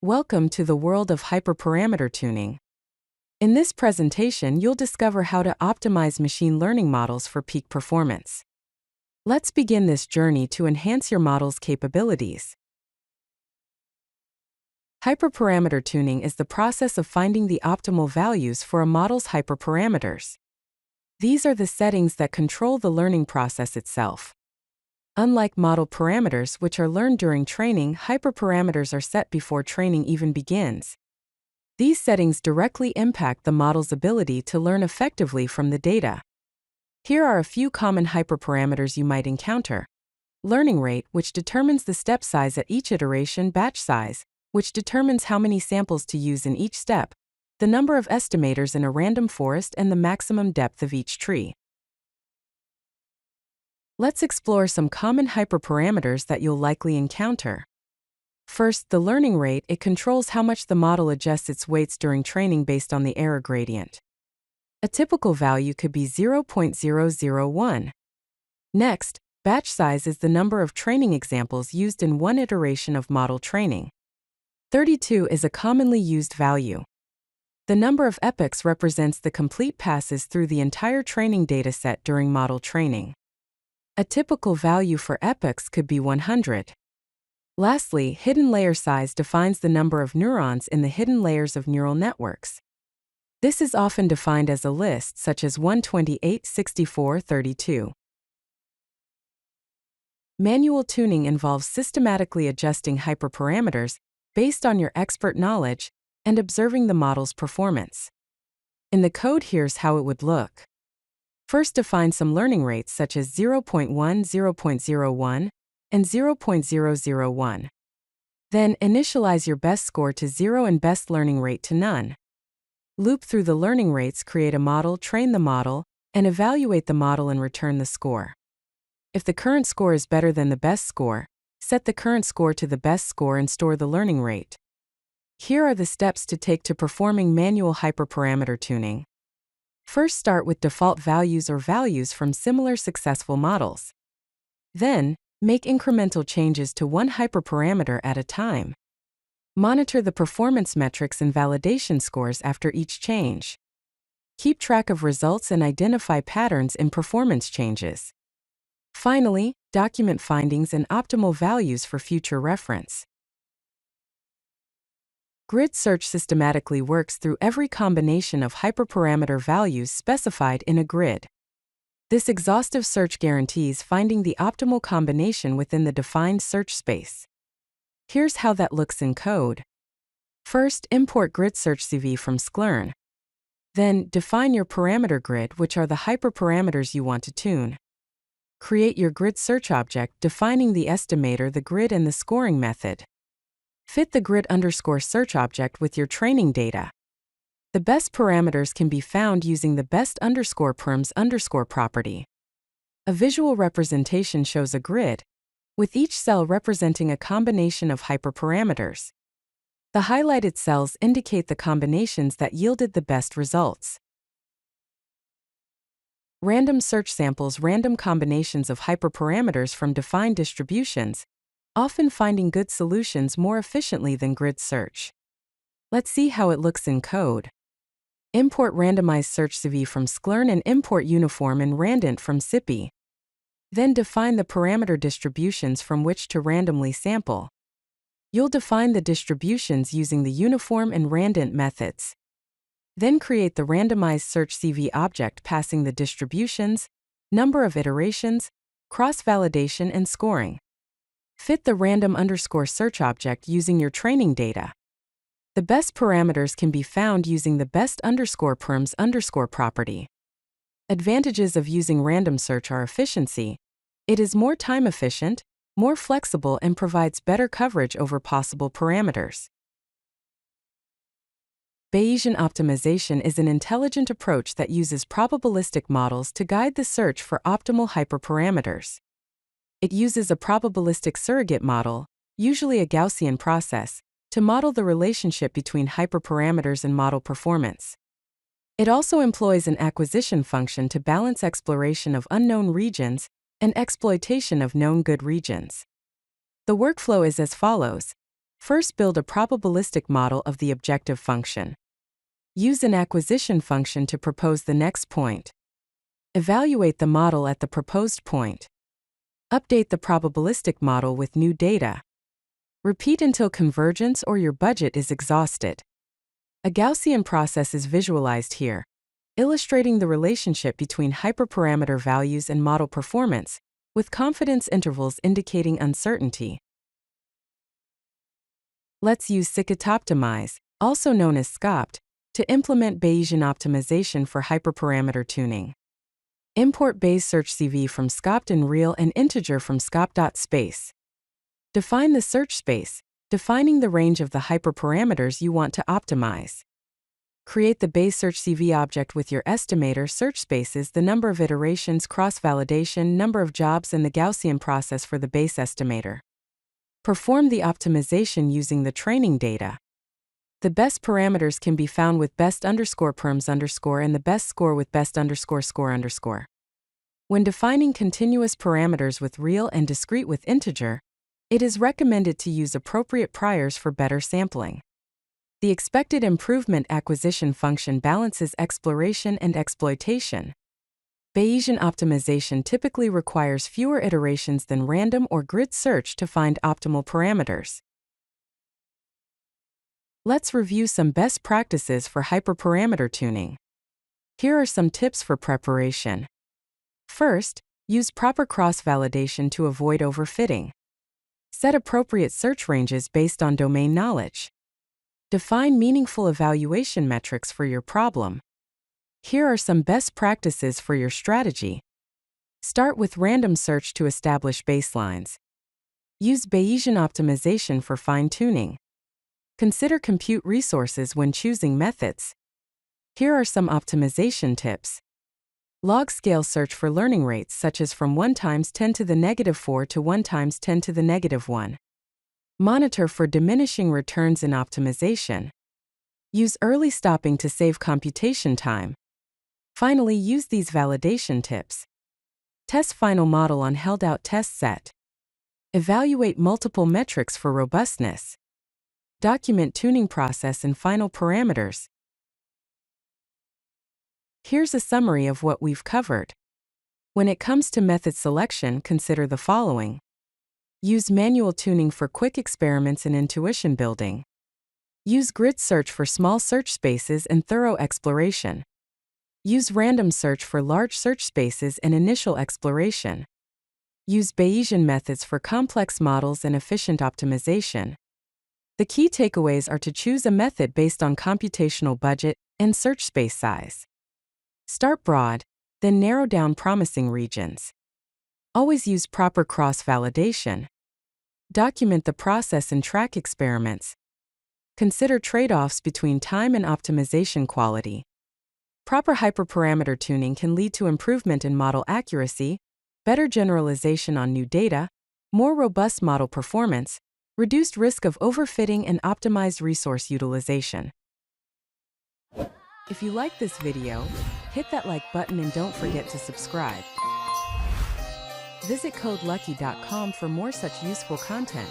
Welcome to the world of hyperparameter tuning. In this presentation, you'll discover how to optimize machine learning models for peak performance. Let's begin this journey to enhance your model's capabilities. Hyperparameter tuning is the process of finding the optimal values for a model's hyperparameters. These are the settings that control the learning process itself. Unlike model parameters, which are learned during training, hyperparameters are set before training even begins. These settings directly impact the model's ability to learn effectively from the data. Here are a few common hyperparameters you might encounter. Learning rate, which determines the step size at each iteration. Batch size, which determines how many samples to use in each step. The number of estimators in a random forest and the maximum depth of each tree. Let's explore some common hyperparameters that you'll likely encounter. First, the learning rate. It controls how much the model adjusts its weights during training based on the error gradient. A typical value could be 0.001. Next, batch size is the number of training examples used in one iteration of model training. 32 is a commonly used value. The number of epochs represents the complete passes through the entire training dataset during model training. A typical value for epochs could be 100. Lastly, hidden layer size defines the number of neurons in the hidden layers of neural networks. This is often defined as a list, such as 128, 64, 32. Manual tuning involves systematically adjusting hyperparameters based on your expert knowledge and observing the model's performance. In the code, here's how it would look. First, define some learning rates such as 0.1, 0.01, and 0.001. Then, initialize your best score to 0 and best learning rate to none. Loop through the learning rates, create a model, train the model, and evaluate the model and return the score. If the current score is better than the best score, set the current score to the best score and store the learning rate. Here are the steps to take to performing manual hyperparameter tuning. First, start with default values or values from similar successful models. Then, make incremental changes to one hyperparameter at a time. Monitor the performance metrics and validation scores after each change. Keep track of results and identify patterns in performance changes. Finally, document findings and optimal values for future reference. Grid search systematically works through every combination of hyperparameter values specified in a grid. This exhaustive search guarantees finding the optimal combination within the defined search space. Here's how that looks in code. First, import grid search CV from scikit-optimize. Then, define your parameter grid, which are the hyperparameters you want to tune. Create your grid search object, defining the estimator, the grid, and the scoring method. Fit the grid_search object with your training data. The best parameters can be found using the best_params_ property. A visual representation shows a grid, with each cell representing a combination of hyperparameters. The highlighted cells indicate the combinations that yielded the best results. Random search samples random combinations of hyperparameters from defined distributions, often finding good solutions more efficiently than grid search. Let's see how it looks in code. Import randomized search CV from scikit-optimize and import uniform and randant from scikit-optimize. Then define the parameter distributions from which to randomly sample. You'll define the distributions using the uniform and randant methods. Then create the randomized search CV object passing the distributions, number of iterations, cross-validation, and scoring. Fit the random_search object using your training data. The best parameters can be found using the best_params_ property. Advantages of using random search are efficiency. It is more time efficient, more flexible, and provides better coverage over possible parameters. Bayesian optimization is an intelligent approach that uses probabilistic models to guide the search for optimal hyperparameters. It uses a probabilistic surrogate model, usually a Gaussian process, to model the relationship between hyperparameters and model performance. It also employs an acquisition function to balance exploration of unknown regions and exploitation of known good regions. The workflow is as follows. First, build a probabilistic model of the objective function. Use an acquisition function to propose the next point. Evaluate the model at the proposed point. Update the probabilistic model with new data. Repeat until convergence or your budget is exhausted. A Gaussian process is visualized here, illustrating the relationship between hyperparameter values and model performance, with confidence intervals indicating uncertainty. Let's use scikit-optimize, also known as scopt, to implement Bayesian optimization for hyperparameter tuning. Import Bayes search CV from scopt in real and integer from scopt.space. Define the search space, defining the range of the hyperparameters you want to optimize. Create the Bayes search CV object with your estimator search spaces, the number of iterations, cross-validation, number of jobs, and the Gaussian process for the Bayes estimator. Perform the optimization using the training data. The best parameters can be found with best_perms_ and the best score with best_score_. When defining continuous parameters with real and discrete with integer, it is recommended to use appropriate priors for better sampling. The expected improvement acquisition function balances exploration and exploitation. Bayesian optimization typically requires fewer iterations than random or grid search to find optimal parameters. Let's review some best practices for hyperparameter tuning. Here are some tips for preparation. First, use proper cross-validation to avoid overfitting. Set appropriate search ranges based on domain knowledge. Define meaningful evaluation metrics for your problem. Here are some best practices for your strategy. Start with random search to establish baselines. Use Bayesian optimization for fine-tuning. Consider compute resources when choosing methods. Here are some optimization tips. Log scale search for learning rates such as from 1 × 10⁻⁴ to 1 × 10⁻⁻1. Monitor for diminishing returns in optimization. Use early stopping to save computation time. Finally, use these validation tips. Test final model on held-out test set. Evaluate multiple metrics for robustness. Document tuning process and final parameters. Here's a summary of what we've covered. When it comes to method selection, consider the following. Use manual tuning for quick experiments and intuition building. Use grid search for small search spaces and thorough exploration. Use random search for large search spaces and initial exploration. Use Bayesian methods for complex models and efficient optimization. The key takeaways are to choose a method based on computational budget and search space size. Start broad, then narrow down promising regions. Always use proper cross-validation. Document the process and track experiments. Consider trade-offs between time and optimization quality. Proper hyperparameter tuning can lead to improvement in model accuracy, better generalization on new data, more robust model performance, reduced risk of overfitting, and optimized resource utilization. If you like this video, hit that like button and don't forget to subscribe. Visit codelucky.com for more such useful content.